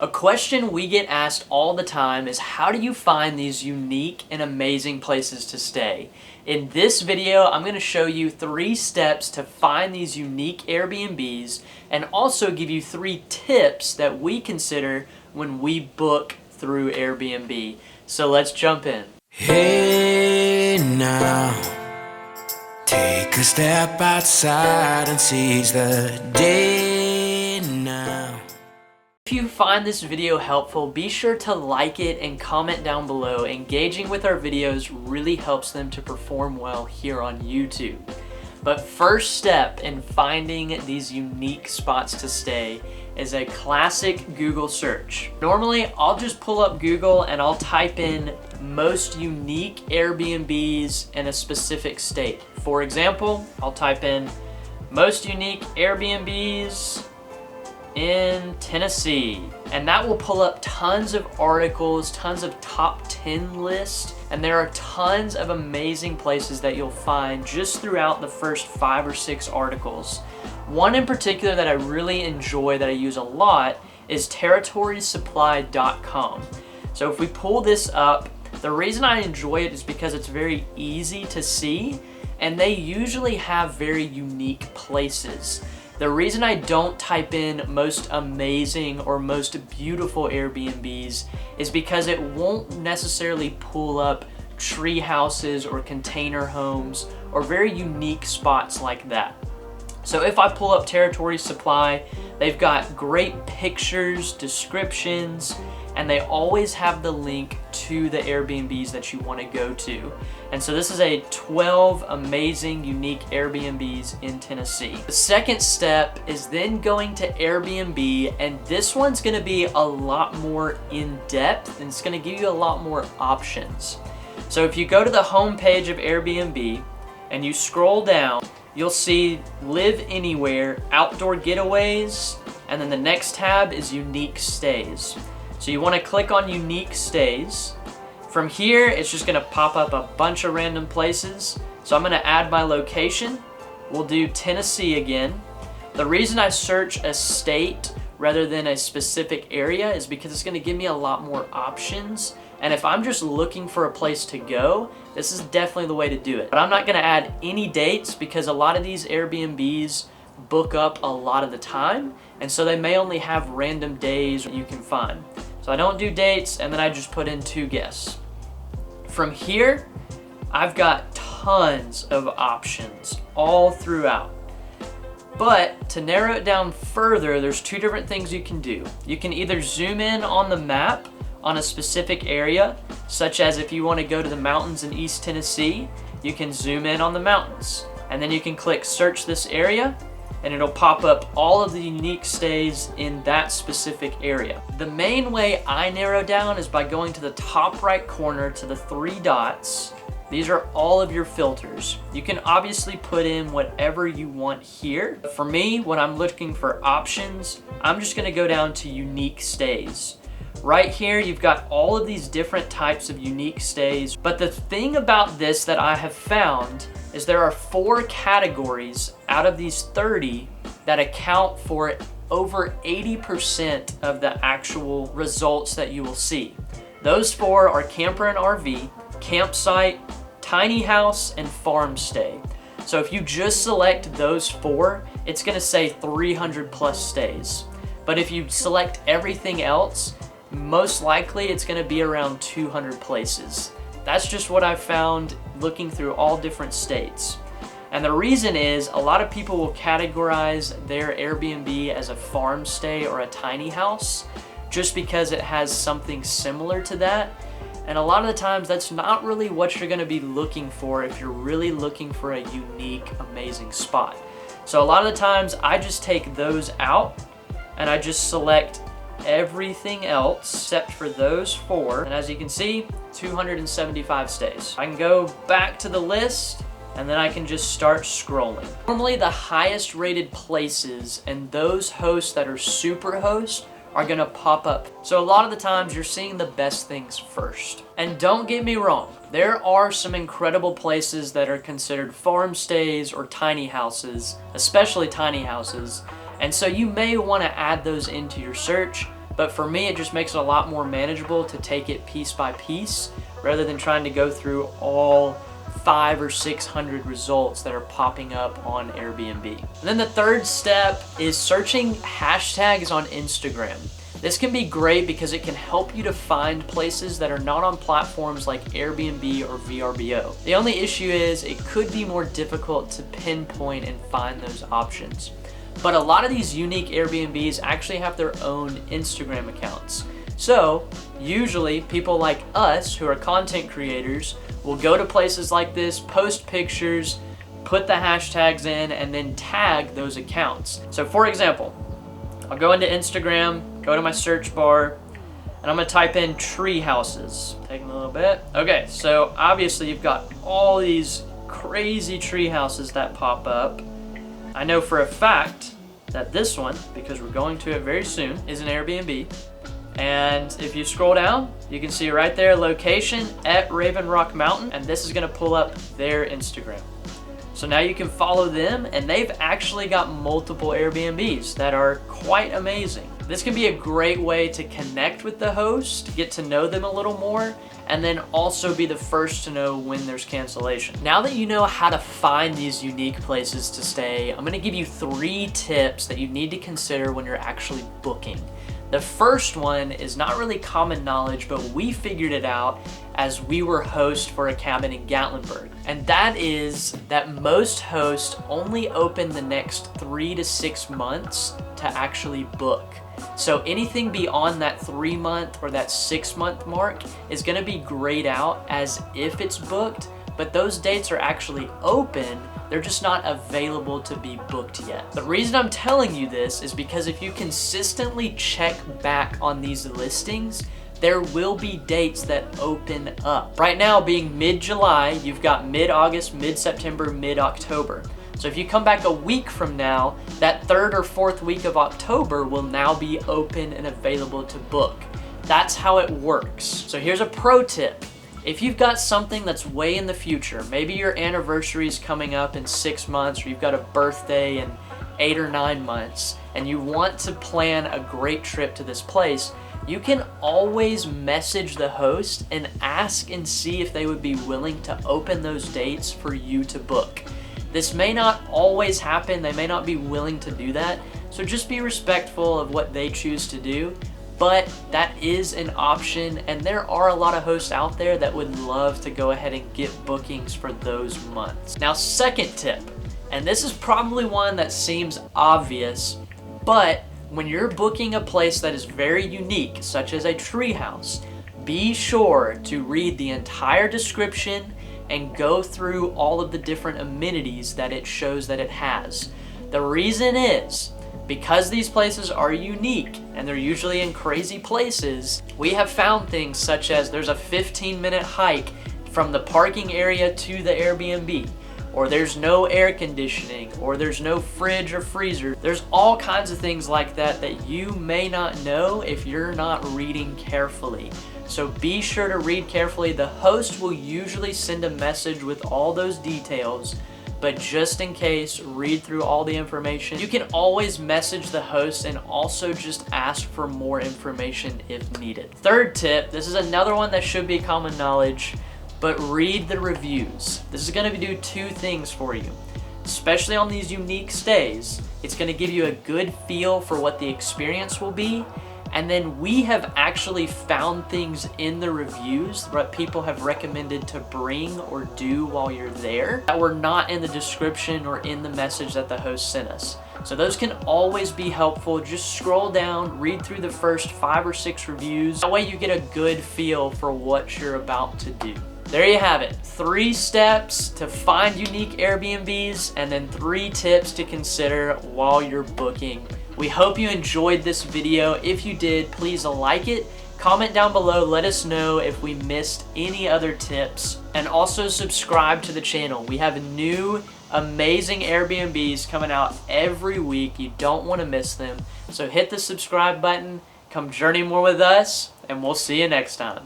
A question we get asked all the time is, how do you find these unique and amazing places to stay? In this video, I'm going to show you 3 steps to find these unique Airbnbs and also give you 3 tips that we consider when we book through Airbnb. So let's jump in. Hey now, take a step outside and seize the day now. If you find this video helpful, be sure to like it and comment down below. Engaging with our videos really helps them to perform well here on YouTube. But first step in finding these unique spots to stay is a classic Google search. Normally, I'll just pull up Google and I'll type in most unique Airbnbs in a specific state. For example, I'll type in most unique Airbnbs in Tennessee, and that will pull up tons of articles, tons of top 10 lists, and there are tons of amazing places that you'll find just throughout the first 5 or 6 articles. One in particular that I really enjoy, that I use a lot, is territorysupply.com. So if we pull this up, the reason I enjoy it is because it's very easy to see, and they usually have very unique places. The reason I don't type in most amazing or most beautiful Airbnbs is because it won't necessarily pull up tree houses or container homes or very unique spots like that. So if I pull up Territory Supply, they've got great pictures, descriptions, and they always have the link to the Airbnbs that you want to go to. And so this is a 12 amazing, unique Airbnbs in Tennessee. The second step is then going to Airbnb, and this one's gonna be a lot more in-depth, and it's gonna give you a lot more options. So if you go to the home page of Airbnb and you scroll down, you'll see Live Anywhere, Outdoor Getaways, and then the next tab is Unique Stays. So you want to click on Unique Stays. From here, it's just going to pop up a bunch of random places. So I'm going to add my location. We'll do Tennessee again. The reason I search a state rather than a specific area is because it's going to give me a lot more options. And if I'm just looking for a place to go, this is definitely the way to do it. But I'm not going to add any dates because a lot of these Airbnbs book up a lot of the time, and so they may only have random days you can find. So I don't do dates, and then I just put in 2 guests. From here, I've got tons of options all throughout. But to narrow it down further, there's 2 different things you can do. You can either zoom in on the map on a specific area, such as if you want to go to the mountains in East Tennessee, you can zoom in on the mountains. And then you can click search this area, and it'll pop up all of the unique stays in that specific area. The main way I narrow down is by going to the top right corner to the 3 dots. These are all of your filters. You can obviously put in whatever you want here. For me, when I'm looking for options, I'm just gonna go down to unique stays. Right here, you've got all of these different types of unique stays. But the thing about this that I have found is there are 4 categories out of these 30 that account for over 80% of the actual results that you will see. Those 4 are camper and RV, campsite, tiny house, and farm stay. So if you just select those 4, it's gonna say 300 plus stays. But if you select everything else, most likely it's gonna be around 200 places. That's just what I've found looking through all different states. And the reason is a lot of people will categorize their Airbnb as a farm stay or a tiny house just because it has something similar to that. And a lot of the times that's not really what you're gonna be looking for if you're really looking for a unique, amazing spot. So a lot of the times I just take those out and I just select everything else except for those 4, and as you can see, 275 stays. I can go back to the list and then I can just start scrolling. Normally the highest rated places and those hosts that are super hosts are gonna pop up. So a lot of the times you're seeing the best things first. And don't get me wrong, there are some incredible places that are considered farm stays or tiny houses, especially tiny houses, and so you may want to add those into your search, But for me, it just makes it a lot more manageable to take it piece by piece rather than trying to go through all 500 or 600 results that are popping up on Airbnb. And then the third step is searching hashtags on Instagram. This can be great because it can help you to find places that are not on platforms like Airbnb or VRBO. The only issue is it could be more difficult to pinpoint and find those options. But a lot of these unique Airbnbs actually have their own Instagram accounts. So usually people like us who are content creators will go to places like this, post pictures, put the hashtags in, and then tag those accounts. So for example, I'll go into Instagram, go to my search bar, and I'm gonna type in tree houses. Taking a little bit. Okay, so obviously you've got all these crazy tree houses that pop up. I know for a fact that this one, because we're going to it very soon, is an Airbnb. And if you scroll down, you can see right there, location at Raven Rock Mountain, and this is gonna pull up their Instagram. So now you can follow them, and they've actually got multiple Airbnbs that are quite amazing. This can be a great way to connect with the host, get to know them a little more, and then also be the first to know when there's cancellation. Now that you know how to find these unique places to stay, I'm gonna give you 3 tips that you need to consider when you're actually booking. The first one is not really common knowledge, but we figured it out as we were host for a cabin in Gatlinburg. And that is that most hosts only open the next 3 to 6 months to actually book. So anything beyond that 3-month or that 6-month mark is gonna be grayed out as if it's booked, but those dates are actually open, they're just not available to be booked yet. The reason I'm telling you this is because if you consistently check back on these listings, there will be dates that open up. Right now being mid-July, you've got mid-August, mid-September, mid-October. So if you come back a week from now, that 3rd or 4th week of October will now be open and available to book. That's how it works. So here's a pro tip. If you've got something that's way in the future, maybe your anniversary is coming up in 6 months, or you've got a birthday in 8 or 9 months, and you want to plan a great trip to this place, you can always message the host and ask and see if they would be willing to open those dates for you to book. This may not always happen, they may not be willing to do that, so just be respectful of what they choose to do. But that is an option, and there are a lot of hosts out there that would love to go ahead and get bookings for those months. Now, second tip, and this is probably one that seems obvious, but when you're booking a place that is very unique, such as a treehouse, be sure to read the entire description and go through all of the different amenities that it shows that it has. The reason is, because these places are unique and they're usually in crazy places, we have found things such as there's a 15-minute hike from the parking area to the Airbnb, or there's no air conditioning, or there's no fridge or freezer. There's all kinds of things like that that you may not know if you're not reading carefully. So be sure to read carefully. The host will usually send a message with all those details, but just in case, read through all the information. You can always message the host and also just ask for more information if needed. Third tip, this is another one that should be common knowledge, but read the reviews. This is gonna do 2 things for you. Especially on these unique stays, it's gonna give you a good feel for what the experience will be. And then we have actually found things in the reviews that people have recommended to bring or do while you're there that were not in the description or in the message that the host sent us. So those can always be helpful. Just scroll down, read through the first 5 or 6 reviews. That way you get a good feel for what you're about to do. There you have it. 3 steps to find unique Airbnbs, and then 3 tips to consider while you're booking. We hope you enjoyed this video. If you did, please like it. Comment down below, let us know if we missed any other tips, and also subscribe to the channel. We have new amazing Airbnbs coming out every week. You don't want to miss them. So hit the subscribe button, come journey more with us, and we'll see you next time.